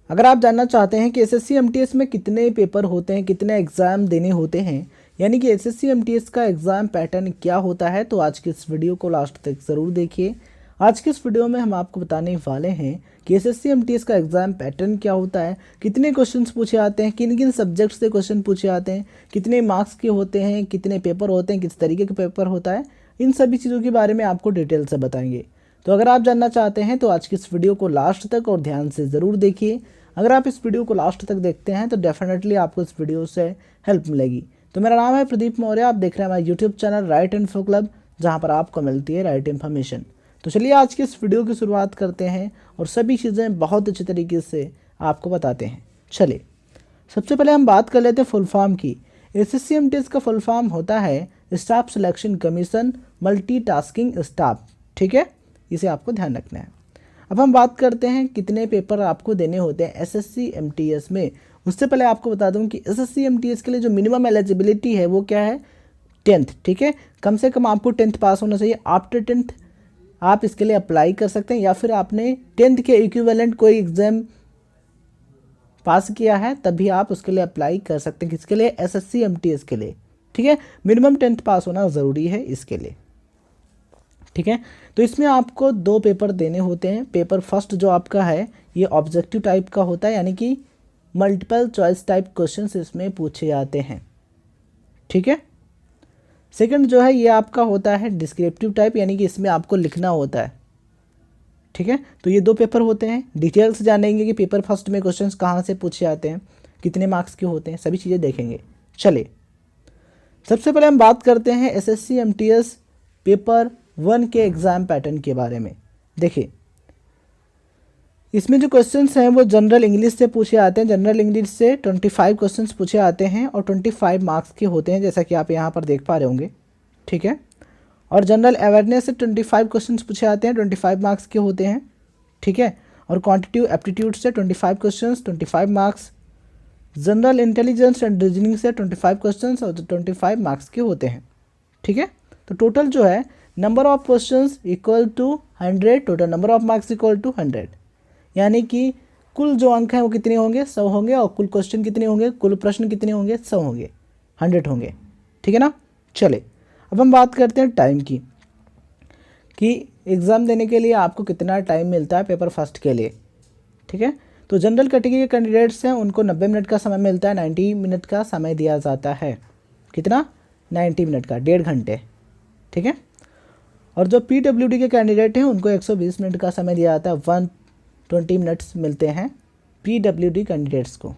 अगर आप जानना चाहते हैं कि एसएससी एमटीएस में कितने पेपर होते हैं, कितने एग्ज़ाम देने होते हैं, यानी कि एसएससी एमटीएस का एग्ज़ाम पैटर्न क्या होता है, तो आज की इस वीडियो को लास्ट तक ज़रूर देखिए। आज की इस वीडियो में हम आपको बताने वाले हैं कि एसएससी एमटीएस का एग्ज़ाम पैटर्न क्या होता है, कितने क्वेश्चंस पूछे आते हैं, किन किन सब्जेक्ट से क्वेश्चन पूछे आते हैं, कितने मार्क्स के होते हैं, कितने पेपर होते हैं, किस तरीके का पेपर होता है, इन सभी चीज़ों के बारे में आपको डिटेल से बताएंगे। तो अगर आप जानना चाहते हैं तो आज की इस वीडियो को लास्ट तक और ध्यान से ज़रूर देखिए। अगर आप इस वीडियो को लास्ट तक देखते हैं तो डेफिनेटली आपको इस वीडियो से हेल्प मिलेगी। तो मेरा नाम है प्रदीप मौर्य, आप देख रहे हैं हमारा YouTube channel right info club, जहां पर आपको मिलती है राइट इन्फॉर्मेशन। तो चलिए आज की इस वीडियो की शुरुआत करते हैं और सभी चीज़ें बहुत अच्छे तरीके से आपको बताते हैं। चलिए सबसे पहले हम बात कर लेते हैं फुल फॉर्म की। एसएससी एमटीएस का फुल फॉर्म होता है staff selection commission multitasking staff. ठीक है, इसे आपको ध्यान रखना है। अब हम बात करते हैं कितने पेपर आपको देने होते हैं एसएससी एमटीएस में। उससे पहले आपको बता दूं कि एसएससी एमटीएस के लिए जो मिनिमम एलिजिबिलिटी है वो क्या है, 10th। ठीक है, कम से कम आपको 10th पास होना चाहिए। आफ्टर 10th आप इसके लिए अप्लाई कर सकते हैं, या फिर आपने 10th के इक्विवेलेंट कोई एग्जाम पास किया है तभी आप उसके लिए अप्लाई कर सकते हैं। किसके लिए, एसएससी एमटीएस के लिए। ठीक है, मिनिमम 10th पास होना ज़रूरी है इसके लिए। ठीक है, तो इसमें आपको 2 पेपर देने होते हैं। पेपर फर्स्ट जो आपका है ये ऑब्जेक्टिव टाइप का होता है, यानी कि मल्टीपल चॉइस टाइप क्वेश्चंस इसमें पूछे जाते हैं। ठीक है, सेकंड जो है ये आपका होता है डिस्क्रिप्टिव टाइप, यानी कि इसमें आपको लिखना होता है। ठीक है, तो ये 2 पेपर होते हैं। डिटेल्स जानेंगे कि पेपर फर्स्ट में क्वेश्चंस कहाँ से पूछे जाते हैं, कितने मार्क्स के होते हैं, सभी चीज़ें देखेंगे। चलिए सबसे पहले हम बात करते हैं एसएससी एमटीएस पेपर 1 के एग्ज़ाम पैटर्न के बारे में। देखिए इसमें जो क्वेश्चंस हैं वो जनरल इंग्लिश से पूछे आते हैं। जनरल इंग्लिश से 25 क्वेश्चंस पूछे आते हैं और 25 मार्क्स के होते हैं, जैसा कि आप यहाँ पर देख पा रहे होंगे। ठीक है, और जनरल अवेयरनेस से 25 क्वेश्चंस पूछे आते हैं, 25 मार्क्स के होते हैं। ठीक है, और क्वांटिटिव एप्टीट्यूड से 25 questions, 25 marks. General intelligence and reasoning से 25 क्वेश्चंस और 25 मार्क्स के होते हैं। ठीक है, तो टोटल जो है number of questions equal to 100, total number of marks equal to 100, यानी कि कुल जो अंक हैं वो कितने होंगे, 100 होंगे, और कुल क्वेश्चन कितने होंगे, कुल प्रश्न कितने होंगे, 100 होंगे, 100 होंगे। ठीक है ना। चले अब हम बात करते हैं टाइम की, कि एग्ज़ाम देने के लिए आपको कितना टाइम मिलता है पेपर फर्स्ट के लिए। ठीक है, तो जनरल कैटेगरी के कैंडिडेट्स हैं उनको 90 मिनट का समय मिलता है, 90 मिनट का समय दिया जाता है। कितना, 90 मिनट का, 1.5 घंटे। ठीक है, और जो पीडब्ल्यूडी के कैंडिडेट हैं उनको 120 मिनट का समय दिया जाता है, 120 मिनट्स मिलते हैं पीडब्ल्यूडी कैंडिडेट्स को।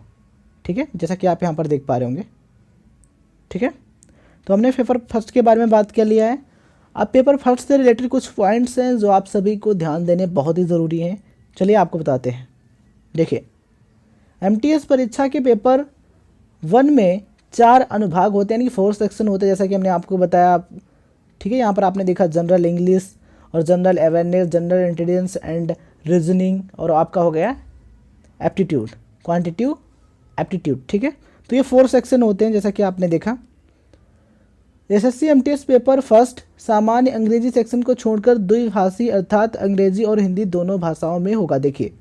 ठीक है, जैसा कि आप यहाँ पर देख पा रहे होंगे। ठीक है, तो हमने पेपर फर्स्ट के बारे में बात कर लिया है। अब पेपर फर्स्ट से रिलेटेड कुछ पॉइंट्स हैं जो आप सभी को ध्यान देने बहुत ही ज़रूरी हैं। चलिए आपको बताते हैं। देखिए एमटीएस परीक्षा के पेपर 1 में 4 अनुभाग होते हैं, यानी कि 4 सेक्शन होते हैं, जैसा कि हमने आपको बताया। ठीक है, यहाँ पर आपने देखा जनरल इंग्लिश और general awareness, general intelligence and reasoning, और आपका हो गया एप्टीट्यूड, क्वांटिटिव एप्टीट्यूड। ठीक है, तो ये 4 सेक्शन होते हैं जैसा कि आपने देखा। एसएससी एमटीएस पेपर फर्स्ट सामान्य अंग्रेजी सेक्शन को छोड़कर द्विभाषी अर्थात अंग्रेजी और हिंदी दोनों भाषाओं में होगा। देखिए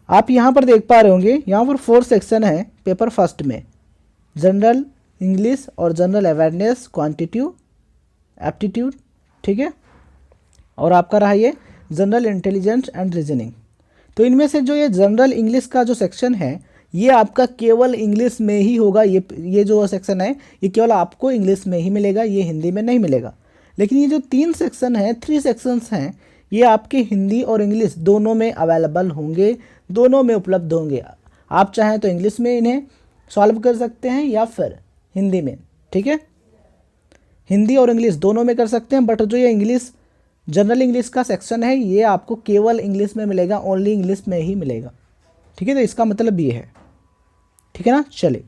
आप यहाँ पर देख पा रहे होंगे, यहाँ पर 4 सेक्शन है पेपर फर्स्ट में, जनरल इंग्लिश और जनरल अवेयरनेस, क्वांटिटिव एप्टीट्यूड। ठीक है, और आपका रहा ये जनरल इंटेलिजेंस एंड रीजनिंग। तो इनमें से जो ये जनरल इंग्लिश का जो सेक्शन है ये आपका केवल इंग्लिश में ही होगा। ये जो सेक्शन है ये केवल आपको इंग्लिश में ही मिलेगा, ये हिंदी में नहीं मिलेगा। लेकिन ये जो 3 सेक्शन हैं, 3 सेक्शंस हैं, ये आपके हिंदी और इंग्लिश दोनों में अवेलेबल होंगे, दोनों में उपलब्ध होंगे। आप चाहें तो इंग्लिश में इन्हें सॉल्व कर सकते हैं या फिर हिंदी में। ठीक है, हिंदी और इंग्लिश दोनों में कर सकते हैं, बट जो ये इंग्लिश जनरल इंग्लिश का सेक्शन है ये आपको केवल इंग्लिश में मिलेगा, ओनली इंग्लिश में ही मिलेगा। ठीक है, तो इसका मतलब ये है। ठीक है ना। चलिए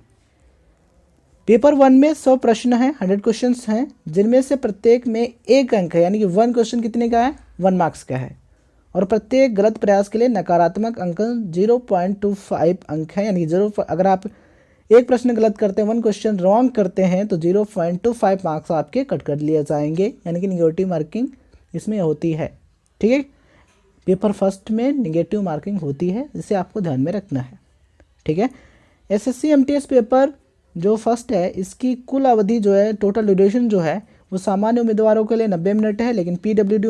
पेपर 1 में 100 प्रश्न हैं, 100 क्वेश्चंस हैं, जिनमें से प्रत्येक में 1 अंक है, यानी कि 1 क्वेश्चन कितने का है, 1 मार्क्स का है, और प्रत्येक गलत प्रयास के लिए नकारात्मक अंकन 0.25 अंक है, यानी 0, अगर आप एक प्रश्न गलत करते हैं, 1 क्वेश्चन रॉन्ग करते हैं तो 0.25 मार्क्स आपके कट कर लिए जाएंगे, यानी कि निगेटिव मार्किंग इसमें होती है। ठीक है, पेपर फर्स्ट में नेगेटिव मार्किंग होती है, जिसे आपको ध्यान में रखना है। ठीक है, एसएससी एमटीएस पेपर जो फर्स्ट है इसकी कुल अवधि जो है, टोटल ड्यूरेशन जो है वो सामान्य उम्मीदवारों के लिए 90 मिनट है, लेकिन पीडब्ल्यूडी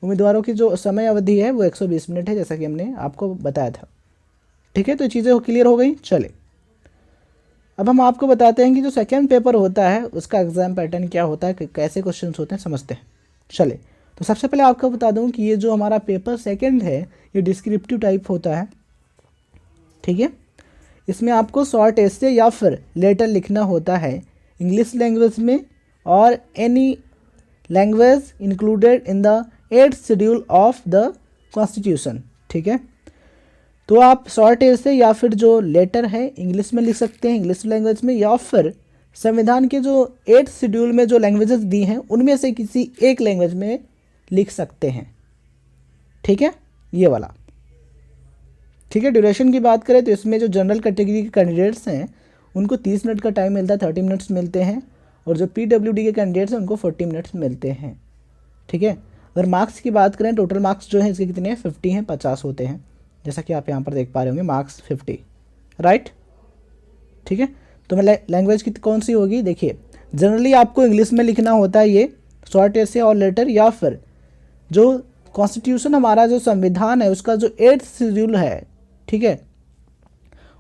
उम्मीदवारों की जो समय अवधि है वो 120 मिनट है, जैसा कि हमने आपको बताया था। ठीक है, तो चीज़ें क्लियर हो गई। चले अब हम आपको बताते हैं कि जो सेकेंड पेपर होता है उसका एग्ज़ाम पैटर्न क्या होता है, कैसे क्वेश्चन होते हैं, समझते हैं। चले, तो सबसे पहले आपको बता दूं कि ये जो हमारा पेपर सेकेंड है ये डिस्क्रिप्टिव टाइप होता है। ठीक है, इसमें आपको शॉर्ट एसे या फिर लेटर लिखना होता है इंग्लिश लैंग्वेज में और any language included in the 8th schedule of the constitution. ठीक है, तो आप शॉर्ट एसे या फिर जो लेटर है इंग्लिश में लिख सकते हैं, इंग्लिश लैंग्वेज में, या फिर संविधान के जो 8th शेड्यूल में जो लैंग्वेजेस दी हैं उनमें से किसी एक लैंग्वेज में लिख सकते हैं। ठीक है, ये वाला। ठीक है, ड्यूरेशन की बात करें तो इसमें जो जनरल कैटेगरी के कैंडिडेट्स हैं उनको 30 मिनट का टाइम मिलता है, 30 मिनट्स मिलते हैं, और जो पीडब्ल्यूडी के कैंडिडेट्स हैं उनको 40 मिनट्स मिलते हैं। ठीक है, अगर मार्क्स की बात करें, टोटल मार्क्स जो हैं इसके कितने हैं, 50 हैं, 50 होते हैं, जैसा कि आप यहाँ पर देख पा रहे होंगे, मार्क्स 50, राइट। ठीक है, तो मैं लैंग्वेज की कौन सी होगी, देखिए जनरली आपको इंग्लिश में लिखना होता है ये शॉर्ट एसे और लेटर, या फिर जो कॉन्स्टिट्यूशन हमारा जो संविधान है उसका जो 8th शेड्यूल है, ठीक है,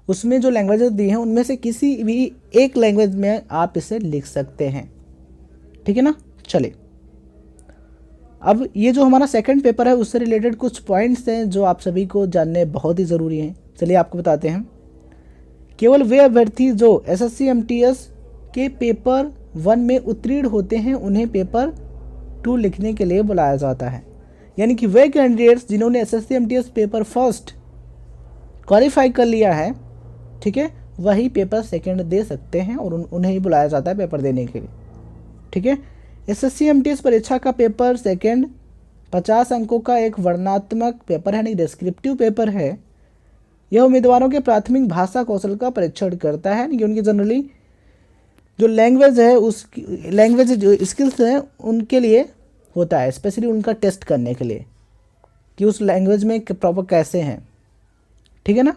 उसमें जो लैंग्वेजेस दी हैं उनमें से किसी भी एक लैंग्वेज में आप इसे लिख सकते हैं। ठीक है ना। चलिए, अब ये जो हमारा सेकंड पेपर है उससे रिलेटेड कुछ पॉइंट्स हैं जो आप सभी को जानने बहुत ही ज़रूरी हैं। चलिए आपको बताते हैं। केवल वे अभ्यर्थी जो एसएससी एमटीएस के पेपर 1 में उत्तीर्ण होते हैं उन्हें पेपर 2 लिखने के लिए बुलाया जाता है। यानी कि वे कैंडिडेट्स जिन्होंने SSC MTS paper first qualify कर लिया है, ठीक है, वही पेपर सेकंड दे सकते हैं और उन्हें ही बुलाया जाता है पेपर देने के लिए। ठीक है, एसएससी एमटीएस परीक्षा का पेपर सेकंड 50 अंकों का एक वर्णनात्मक पेपर है, नहीं डिस्क्रिप्टिव पेपर है। यह उम्मीदवारों के प्राथमिक भाषा कौशल का परीक्षण करता है, कि उनकी जनरली जो लैंग्वेज है उस लैंग्वेज जो स्किल्स हैं उनके लिए होता है, स्पेशली उनका टेस्ट करने के लिए कि उस लैंग्वेज में प्रॉपर कैसे हैं। ठीक है ना।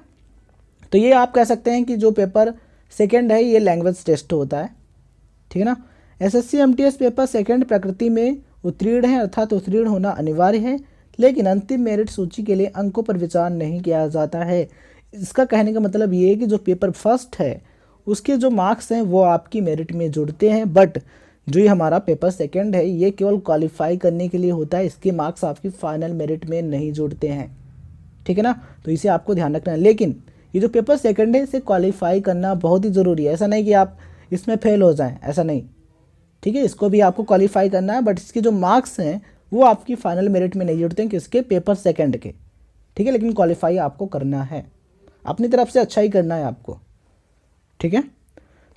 तो ये आप कह सकते हैं कि जो पेपर सेकंड है ये लैंग्वेज टेस्ट होता है। ठीक है ना। एसएससी एमटीएस पेपर सेकंड प्रकृति में उत्तीर्ण है, अर्थात उत्तीर्ण होना अनिवार्य है, लेकिन अंतिम मेरिट सूची के लिए अंकों पर विचार नहीं किया जाता है। इसका कहने का मतलब ये है कि जो पेपर फर्स्ट है उसके जो मार्क्स हैं वो आपकी मेरिट में जुड़ते हैं, बट जो ये हमारा पेपर सेकंड है ये केवल क्वालिफाई करने के लिए होता है, इसके मार्क्स आपकी फाइनल मेरिट में नहीं जुड़ते हैं। ठीक है ना। तो इसे आपको ध्यान रखना है। लेकिन ये जो पेपर सेकंड है इसे क्वालिफाई करना बहुत ही ज़रूरी है। ऐसा नहीं कि आप इसमें फेल हो जाएं, ऐसा नहीं। ठीक है, इसको भी आपको क्वालिफाई करना है, बट इसके जो मार्क्स हैं वो आपकी फाइनल मेरिट में नहीं जुड़ते हैं किसके, पेपर सेकंड के। ठीक है, लेकिन क्वालिफाई आपको करना है, अपनी तरफ से अच्छा ही करना है आपको। ठीक है,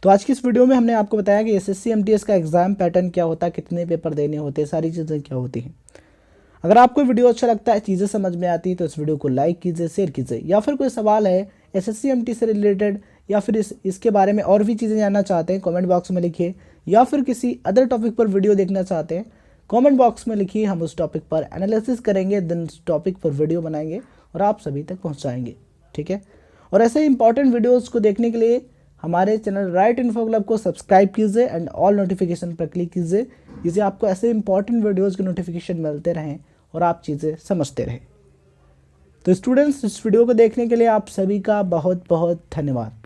तो आज की इस वीडियो में हमने आपको बताया कि एसएससी एमटीएस का एग्ज़ाम पैटर्न क्या होता है, कितने पेपर देने होते हैं, सारी चीज़ें क्या होती हैं। अगर आपको वीडियो अच्छा लगता है, चीज़ें समझ में आती है, तो इस वीडियो को लाइक कीजिए, शेयर कीजिए, या फिर कोई सवाल है एसएससी एमटी से रिलेटेड या फिर इसके बारे में और भी चीज़ें जानना चाहते हैं कमेंट बॉक्स में लिखिए, या फिर किसी अदर टॉपिक पर वीडियो देखना चाहते हैं कमेंट बॉक्स में लिखिए। हम उस टॉपिक पर एनालिसिस करेंगे, देन उस टॉपिक पर वीडियो बनाएंगे और आप सभी तक पहुँचाएँगे। ठीक है, और ऐसे इंपॉर्टेंट वीडियोज़ को देखने के लिए हमारे चैनल राइट इन्फो क्लब को सब्सक्राइब कीजिए एंड ऑल नोटिफिकेशन पर क्लिक कीजिए, जिससे आपको ऐसे इंपॉर्टेंट वीडियोज़ के नोटिफिकेशन मिलते रहें और आप चीज़ें समझते रहें। तो स्टूडेंट्स, इस वीडियो को देखने के लिए आप सभी का बहुत बहुत धन्यवाद।